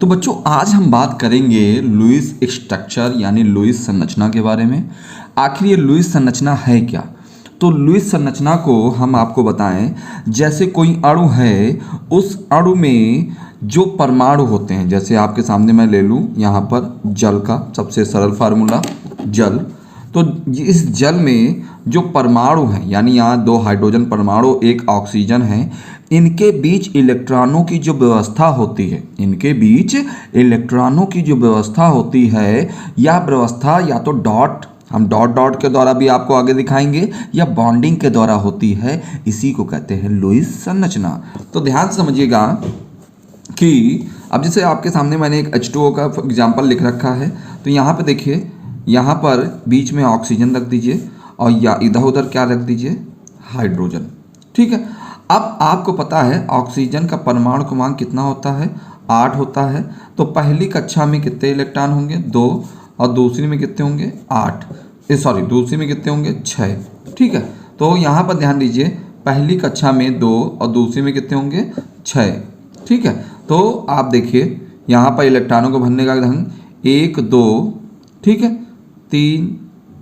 तो बच्चों आज हम बात करेंगे लुईस स्ट्रक्चर यानी लुईस संरचना के बारे में। आखिर ये लुईस संरचना है क्या? तो लुईस संरचना को हम आपको बताएं, जैसे कोई अणु है, उस अणु में जो परमाणु होते हैं, जैसे आपके सामने मैं ले लूँ यहाँ पर जल का सबसे सरल फार्मूला जल। तो इस जल में जो परमाणु हैं, यानी यहाँ 2 हाइड्रोजन परमाणु, 1 ऑक्सीजन है, इनके बीच इलेक्ट्रॉनों की जो व्यवस्था होती है, इनके बीच इलेक्ट्रॉनों की जो व्यवस्था होती है, यह व्यवस्था या तो हम डॉट डॉट के द्वारा भी आपको आगे दिखाएंगे, या बॉन्डिंग के द्वारा होती है। इसी को कहते हैं लुईस संरचना। तो ध्यान से समझिएगा कि अब जैसे आपके सामने मैंने एक H2O का एग्जाम्पल लिख रखा है। तो यहाँ पे देखिए, यहाँ पर बीच में ऑक्सीजन रख दीजिए और या इधर उधर क्या रख दीजिए, हाइड्रोजन। ठीक है। अब आपको पता है ऑक्सीजन का परमाणु क्रमांक कितना होता है, 8 होता है। तो पहली कक्षा में कितने इलेक्ट्रॉन होंगे, 2, और दूसरी में कितने होंगे, 8। दूसरी में कितने होंगे, 6। ठीक है। तो यहाँ पर ध्यान दीजिए, पहली कक्षा में 2 और दूसरी में कितने होंगे, 6। ठीक है। तो आप देखिए यहाँ पर इलेक्ट्रॉनों को भरने का ढंग 1 2, ठीक है, 3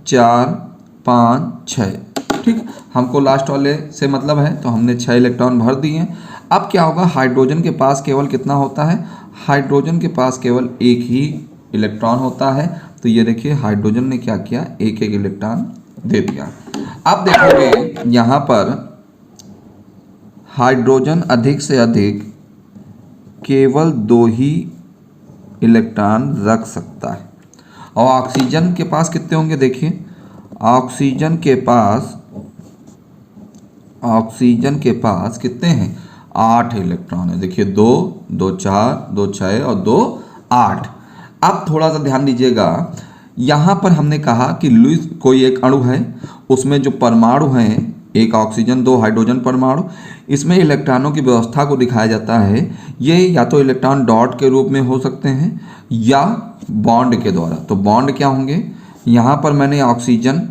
4 5 6। ठीक, हमको लास्ट वाले से मतलब है, तो हमने 6 इलेक्ट्रॉन भर दिए। अब क्या होगा, हाइड्रोजन के पास केवल कितना होता है, हाइड्रोजन के पास केवल 1 ही इलेक्ट्रॉन होता है। तो ये देखिए हाइड्रोजन ने क्या किया, 1 1 इलेक्ट्रॉन दे दिया। अब देखोगे यहाँ पर हाइड्रोजन अधिक से अधिक केवल 2 ही इलेक्ट्रॉन रख सकता है। और ऑक्सीजन के पास कितने होंगे, देखिए ऑक्सीजन के पास कितने हैं, 8 इलेक्ट्रॉन है। देखिए 2 2 4 2 6 और 2 8। अब थोड़ा सा ध्यान दीजिएगा, यहाँ पर हमने कहा कि लुईस कोई एक अणु है, उसमें जो परमाणु हैं, 1 ऑक्सीजन 2 हाइड्रोजन परमाणु, इसमें इलेक्ट्रॉनों की व्यवस्था को दिखाया जाता है। ये या तो इलेक्ट्रॉन डॉट के रूप में हो सकते हैं या बॉन्ड के द्वारा। तो बॉन्ड क्या होंगे, यहाँ पर मैंने ऑक्सीजन,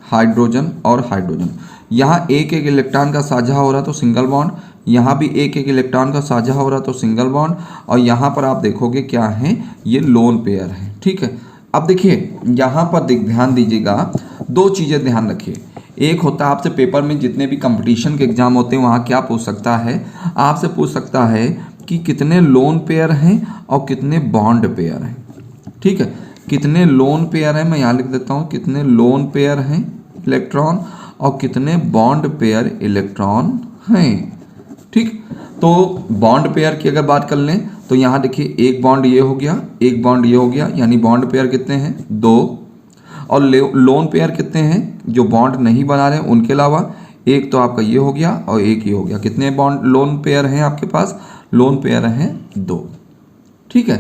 हाइड्रोजन और हाइड्रोजन, यहाँ 1 1 इलेक्ट्रॉन का साझा हो रहा तो सिंगल बॉन्ड, यहाँ भी 1 1 इलेक्ट्रॉन का साझा हो रहा तो सिंगल बॉन्ड, और यहाँ पर आप देखोगे क्या है, ये लोन पेयर है। ठीक है। अब देखिए यहाँ पर ध्यान दीजिएगा, 2 चीज़ें ध्यान रखिए। एक होता है आपसे पेपर में जितने भी कंपटीशन के एग्जाम होते हैं, वहाँ क्या पूछ सकता है, आपसे पूछ सकता है कि कितने लोन पेयर हैं और कितने बॉन्ड पेयर हैं। ठीक है, कितने लोन पेयर हैं, मैं यहाँ लिख देता हूँ, कितने लोन पेयर हैं इलेक्ट्रॉन और कितने बॉन्ड पेयर इलेक्ट्रॉन हैं। ठीक, तो बॉन्ड पेयर की अगर बात कर लें तो यहाँ देखिए 1 बॉन्ड ये हो गया, 1 बॉन्ड ये हो गया, यानी बॉन्ड पेयर कितने हैं, 2। और लोन पेयर कितने हैं, जो बॉन्ड नहीं बना रहे उनके अलावा, 1 तो आपका ये हो गया और 1 ये हो गया। कितने बॉन्ड लोन पेयर हैं आपके पास, लोन पेयर हैं 2। ठीक है,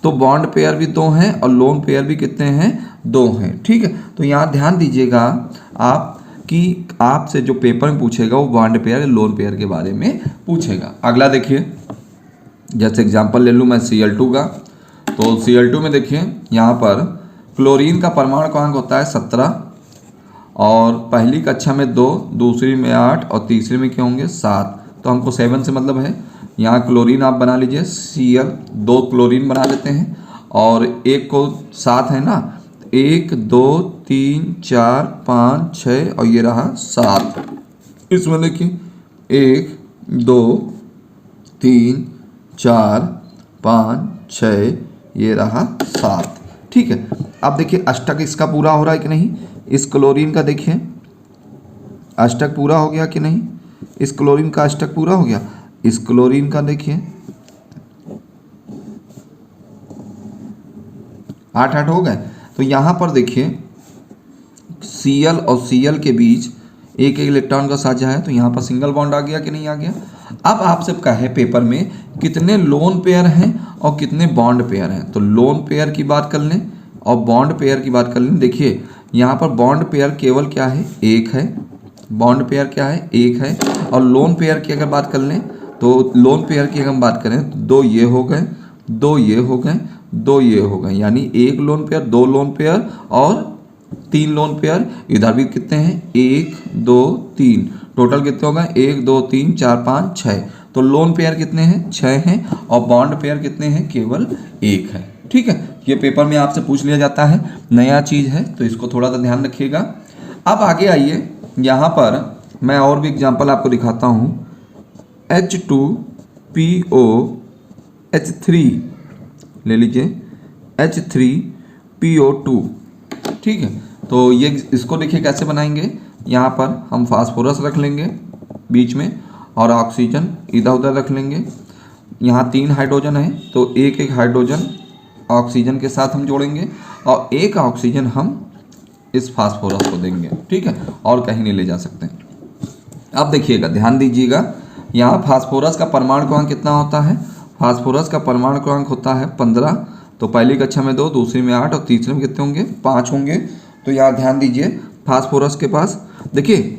तो बॉन्ड पेयर भी 2 हैं और लोन पेयर भी कितने हैं, 2 हैं। ठीक है। तो यहाँ ध्यान दीजिएगा आप कि आपसे जो पेपर में पूछेगा वो बॉन्ड पेयर लोन पेयर के बारे में पूछेगा। अगला देखिए, जैसे एग्जांपल ले लूँ मैं Cl2 का। तो Cl2 में देखिए यहाँ पर क्लोरीन का परमाणु क्रमांक होता है 17, और पहली कक्षा में 2, दूसरी में 8 और तीसरी में क्या होंगे, 7। तो हमको 7 से मतलब है। यहाँ क्लोरीन आप बना लीजिए, Cl 2 क्लोरीन बना लेते हैं, और एक को 7 है ना, 1 2 3 4 5 6 और ये रहा 7। इसमें देखिए 1 2 3 4 5 6, ये रहा 7। ठीक है। अब देखिए अष्टक इसका पूरा हो रहा है कि नहीं, इस क्लोरीन का देखिए अष्टक पूरा हो गया कि नहीं, इस क्लोरीन का अष्टक पूरा हो गया, इस क्लोरीन का देखिए 8 8 हो गए। तो यहाँ पर देखिए Cl और Cl के बीच 1 1 इलेक्ट्रॉन का साझा है, तो यहाँ पर सिंगल बॉन्ड आ गया कि नहीं आ गया। अब आपसे कहे पेपर में कितने लोन पेयर हैं और कितने बॉन्ड पेयर हैं, तो लोन पेयर की बात कर लें और बॉन्ड पेयर की बात कर लें। देखिए यहाँ पर बॉन्ड पेयर केवल क्या है, 1 है, बॉन्ड पेयर क्या है, 1 है। और लोन पेयर की अगर बात कर लें तो लोन पेयर की अगर हम बात करें तो 2 ये हो गए, 2 ये हो गए, 2 ये हो गए, यानी 1 लोन पेयर, 2 लोन पेयर और 3 लोन पेयर। इधर भी कितने हैं, 1 2 3, टोटल कितने हो गए, 1 2 3 4 5 6। तो लोन पेयर कितने हैं, 6 हैं, और बॉन्ड पेयर कितने हैं, केवल 1 है। ठीक है, ये पेपर में आपसे पूछ लिया जाता है, नया चीज़ है तो इसको थोड़ा सा ध्यान रखिएगा। अब आगे आइए, यहाँ पर मैं और भी एग्जाम्पल आपको दिखाता हूँ। H2POH3 ले लीजिए, H3PO2। ठीक है, तो ये इसको देखिए कैसे बनाएंगे। यहाँ पर हम फास्फोरस रख लेंगे बीच में और ऑक्सीजन इधर उधर रख लेंगे। यहाँ 3 हाइड्रोजन है तो एक एक हाइड्रोजन ऑक्सीजन के साथ हम जोड़ेंगे और एक ऑक्सीजन हम इस फास्फोरस को देंगे। ठीक है, और कहीं नहीं ले जा सकते। अब देखिएगा, ध्यान दीजिएगा, यहाँ फास्फोरस का परमाणु क्रमांक कितना होता है, फास्फोरस का परमाणु क्रमांक होता है 15। तो पहली कक्षा में 2, दूसरी में 8 और तीसरे में कितने होंगे, 5 होंगे। तो यहाँ ध्यान दीजिए, फास्फोरस के पास देखिए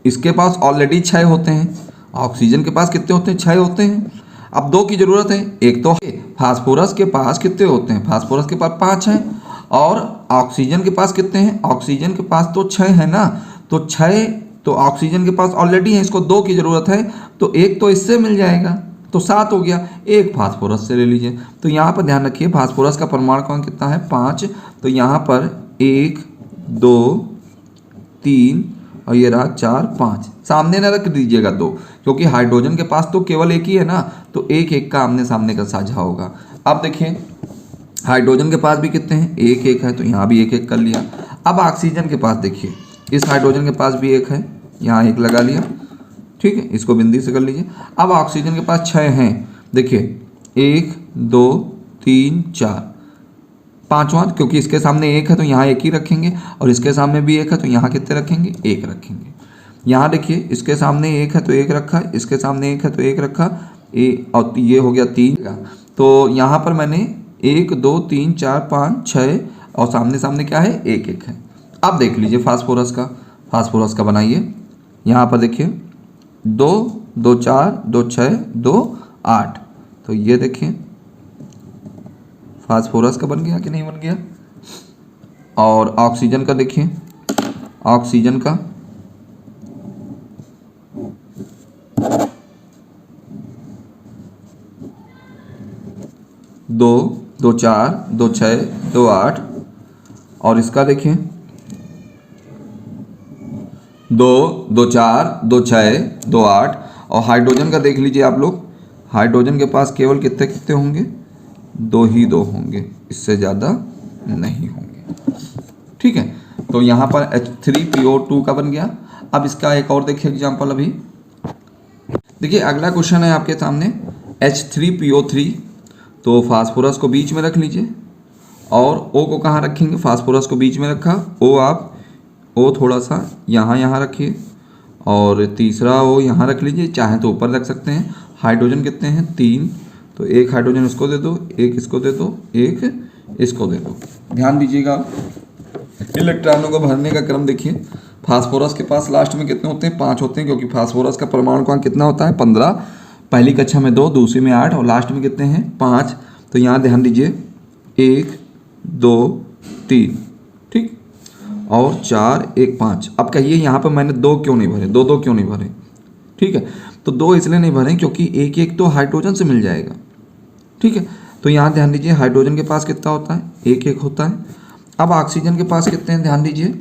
इसके पास ऑलरेडी 6 होते हैं, ऑक्सीजन के पास कितने होते हैं, 6 होते हैं। अब 2 की जरूरत है, एक तो फास्फोरस के पास कितने होते हैं, फास्फोरस के पास 5 हैं, और ऑक्सीजन के पास कितने हैं, ऑक्सीजन के पास तो 6 है ना, तो 6 तो ऑक्सीजन के पास ऑलरेडी है, इसको 2 की जरूरत है, तो एक तो इससे मिल जाएगा, तो 7 हो गया, एक फास्फोरस से ले लीजिए। तो यहाँ पर ध्यान रखिए, फास्फोरस का परमाणु क्रमांक कितना है, 5। तो यहाँ पर 1 2 3 और ये रहा 4 5, सामने ना रख दीजिएगा 2, क्योंकि हाइड्रोजन के पास तो केवल एक ही है ना, तो एक एक का आमने सामने का साझा होगा। अब देखिए हाइड्रोजन के पास भी कितने हैं, एक एक है, तो यहाँ भी एक एक कर लिया। अब ऑक्सीजन के पास देखिए, इस हाइड्रोजन के पास भी एक है, यहाँ एक लगा लिया। ठीक है, इसको बिंदी से कर लीजिए। अब ऑक्सीजन के पास 6 हैं, देखिए 1 2 3 4, पांचवा, क्योंकि इसके सामने एक है तो यहाँ एक ही रखेंगे, और इसके सामने भी एक है तो यहाँ कितने रखेंगे, एक रखेंगे। यहाँ देखिए इसके सामने एक है तो एक रखा, इसके सामने एक है तो एक रखा, और ये हो गया 3। तो यहाँ पर मैंने 1 2 3 4 5 6 और सामने सामने क्या है, एक एक है। अब देख लीजिए फास्फोरस का बनाइए। यहाँ पर देखिए 2 2 4 2 6 2 8, तो ये देखिए फास्फोरस का बन गया कि नहीं बन गया। और ऑक्सीजन का देखिए, ऑक्सीजन का 2 2 4 2 6 2 8, और इसका देखिए 2 2 4 2 6 2 8। और हाइड्रोजन का देख लीजिए आप लोग, हाइड्रोजन के पास केवल कितने कितने होंगे, 2 ही 2 होंगे, इससे ज़्यादा नहीं होंगे। ठीक है, तो यहाँ पर H3PO2 का बन गया। अब इसका एक और देखिए एग्जाम्पल। अभी देखिए अगला क्वेश्चन है आपके सामने, H3PO3। तो फास्फोरस को बीच में रख लीजिए, और O को कहाँ रखेंगे, फास्फोरस को बीच में रखा, O थोड़ा सा यहाँ रखिए, और तीसरा O यहाँ रख लीजिए, चाहे तो ऊपर रख सकते हैं। हाइड्रोजन कितने हैं, 3, तो एक हाइड्रोजन इसको दे दो, एक इसको दे दो, एक इसको दे दो। ध्यान दीजिएगा, इलेक्ट्रॉनों को भरने का क्रम देखिए। फास्फोरस के पास लास्ट में कितने होते हैं, 5 होते हैं, क्योंकि फास्फोरस का परमाणु क्रमांक कितना होता है, 15। पहली कक्षा में 2, दूसरी में 8 और लास्ट में कितने हैं, 5। तो यहाँ ध्यान दीजिए 1 2 3, ठीक, और 4 1 5। अब कहिए यहाँ पर मैंने 2 क्यों नहीं भरे, 2 क्यों नहीं भरे। ठीक है, तो 2 इसलिए नहीं भरे क्योंकि एक एक तो हाइड्रोजन से मिल जाएगा। ठीक है, तो यहाँ ध्यान दीजिए हाइड्रोजन के पास कितना होता है, एक एक होता है। अब ऑक्सीजन के पास कितने हैं, ध्यान दीजिए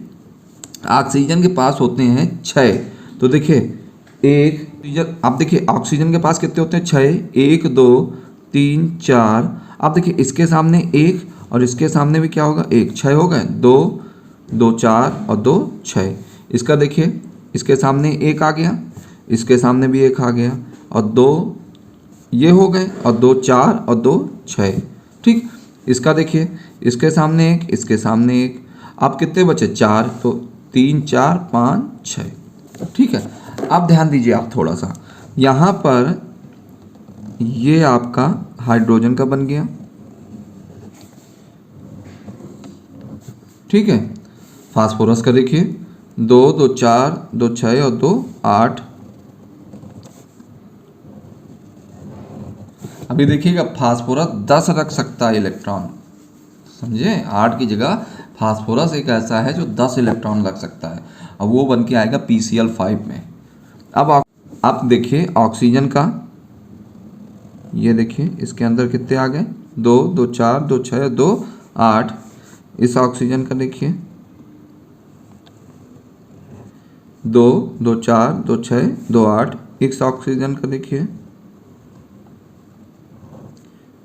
ऑक्सीजन के पास होते हैं 6। तो देखिए अब देखिए ऑक्सीजन के पास कितने होते हैं, 6, 1 2 3 4। अब देखिए इसके सामने 1 और इसके सामने भी क्या होगा, 1, 6 हो गए, 2 2 4 और 2 6। इसका देखिए इसके सामने 1 आ गया, इसके सामने भी 1 आ गया, और 2 ये हो गए, और 2 4 और 2 6। ठीक, इसका देखिए इसके सामने 1, इसके सामने 1। अब कितने बचे, 4, तो 3 4 5 6। ठीक है, अब ध्यान दीजिए आप थोड़ा सा, यहाँ पर ये आपका हाइड्रोजन का बन गया। ठीक है, फास्फोरस का देखिए 2 2 4 2 6 और 2 8। अभी देखिएगा फास्फोरस 10 रख सकता है इलेक्ट्रॉन, समझे, 8 की जगह फास्फोरस एक ऐसा है जो 10 इलेक्ट्रॉन रख सकता है, और वो बन के आएगा PCl5 में। अब अब देखिए ऑक्सीजन का, ये देखिए इसके अंदर कितने आ गए, 2 2 4 2 6 2 8। इस ऑक्सीजन का देखिए 2 2 4 2 6 2 8। इस ऑक्सीजन का देखिए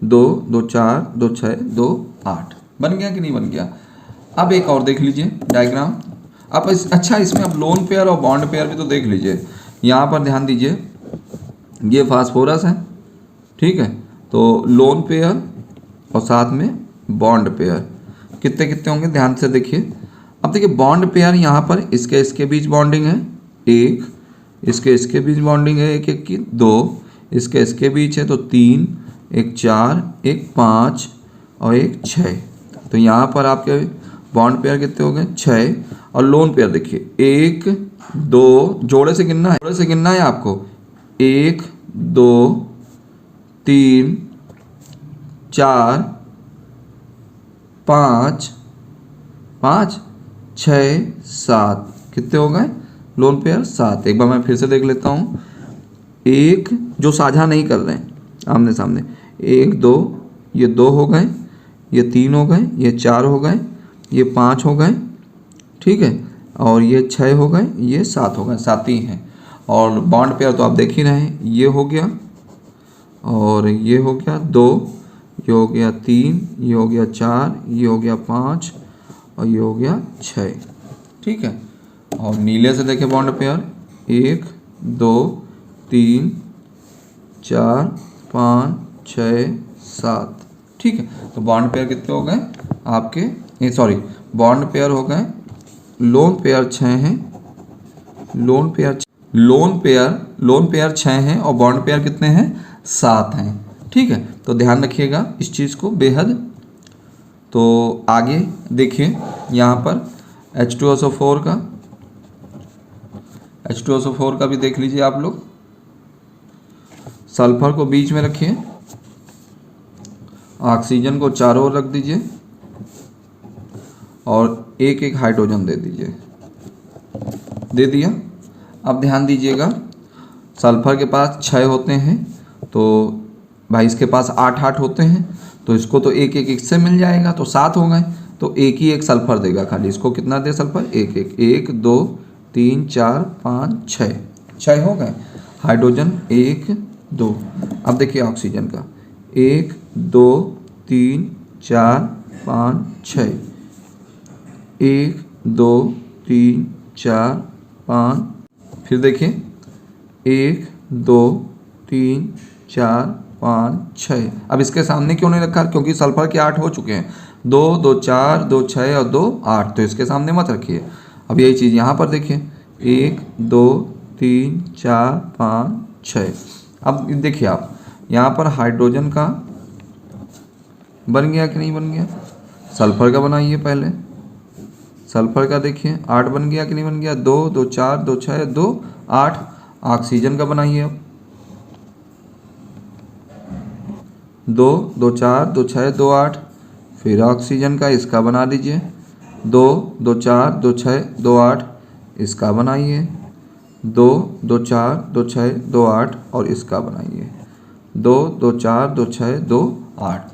2 2 4 2 6 2 8। बन गया कि नहीं बन गया। अब एक और देख लीजिए डायग्राम। अब अच्छा इसमें अब लोन पेयर और बॉन्ड पेयर भी तो देख लीजिए। यहाँ पर ध्यान दीजिए, ये फास्फोरस है, ठीक है, तो लोन पेयर और साथ में बॉन्ड पेयर कितने कितने होंगे ध्यान से देखिए। अब देखिए बॉन्ड पेयर यहाँ पर इसके बीच बॉन्डिंग है 1, इसके बीच बॉन्डिंग है 1 1 की 2, इसके बीच है तो 3, एक 4, एक 5 और एक 6। तो यहाँ पर आपके बॉन्ड पेयर कितने हो गए 6। और लोन पेयर देखिए 1 2, जोड़े से गिनना है, जोड़े से गिनना है आपको, 1 2 3 4 5 5 6 7। कितने हो गए लोन पेयर 7। एक बार मैं फिर से देख लेता हूँ। एक जो साझा नहीं कर रहे हैं आमने सामने, 1 2, ये 2 हो गए, ये 3 हो गए, ये 4 हो गए, ये 5 हो गए, ठीक है, और ये 6 हो गए, ये 7 हो गए, 7 ही हैं। और बॉन्ड पेयर तो आप देख ही रहे हैं, ये हो गया और ये हो गया 2, ये हो गया 3, ये हो गया 4, ये हो गया 5 और ये हो गया 6, ठीक है। और नीले से देखें बॉन्ड पेयर 1 2 3 4 5 6 7, ठीक है। तो बॉन्ड पेयर कितने हो गए आपके, सॉरी बॉन्ड पेयर हो गए, लोन पेयर 6 हैं, लोन पेयर 6 हैं और बॉन्ड पेयर कितने हैं 7 हैं, ठीक है। तो ध्यान रखिएगा इस चीज़ को बेहद। तो आगे देखिए यहाँ पर H2SO4 का भी देख लीजिए आप लोग। सल्फर को बीच में रखिए, ऑक्सीजन को चारों ओर रख दीजिए और एक एक हाइड्रोजन दे दीजिए। दे दिया। अब ध्यान दीजिएगा, सल्फर के पास 6 होते हैं तो भाई इसके पास 8 होते हैं, तो इसको तो एक एक से मिल जाएगा, तो 7 हो गए, तो एक ही एक सल्फर देगा खाली। इसको कितना दे सल्फर, 1 2 3 4 5 6 हो गए। हाइड्रोजन 1 2। अब देखिए ऑक्सीजन का 1 2 3 4 5 6, 1 2 3 4 5, फिर देखिए 1 2 3 4 5 6। अब इसके सामने क्यों नहीं रखा, क्योंकि सल्फर के 8 हो चुके हैं, 2 2 4 2 6 और 2 8, तो इसके सामने मत रखिए। अब यही चीज़ यहाँ पर देखिए 1 2 3 4 5 6। अब देखिए आप यहाँ पर हाइड्रोजन का बन गया कि नहीं बन गया, सल्फर का बनाइए पहले। सल्फर का देखिए 8 बन गया कि नहीं बन गया, 2 2 4 2 6 2 8। ऑक्सीजन का बनाइए अब, 2 2 4 2 6 2 8। फिर ऑक्सीजन का इसका बना दीजिए, 2 2 4 2 6 2 8। इसका बनाइए, 2 2 4 2 6 2 8 और इसका बनाइए, 2 2 4 2 6 2 8।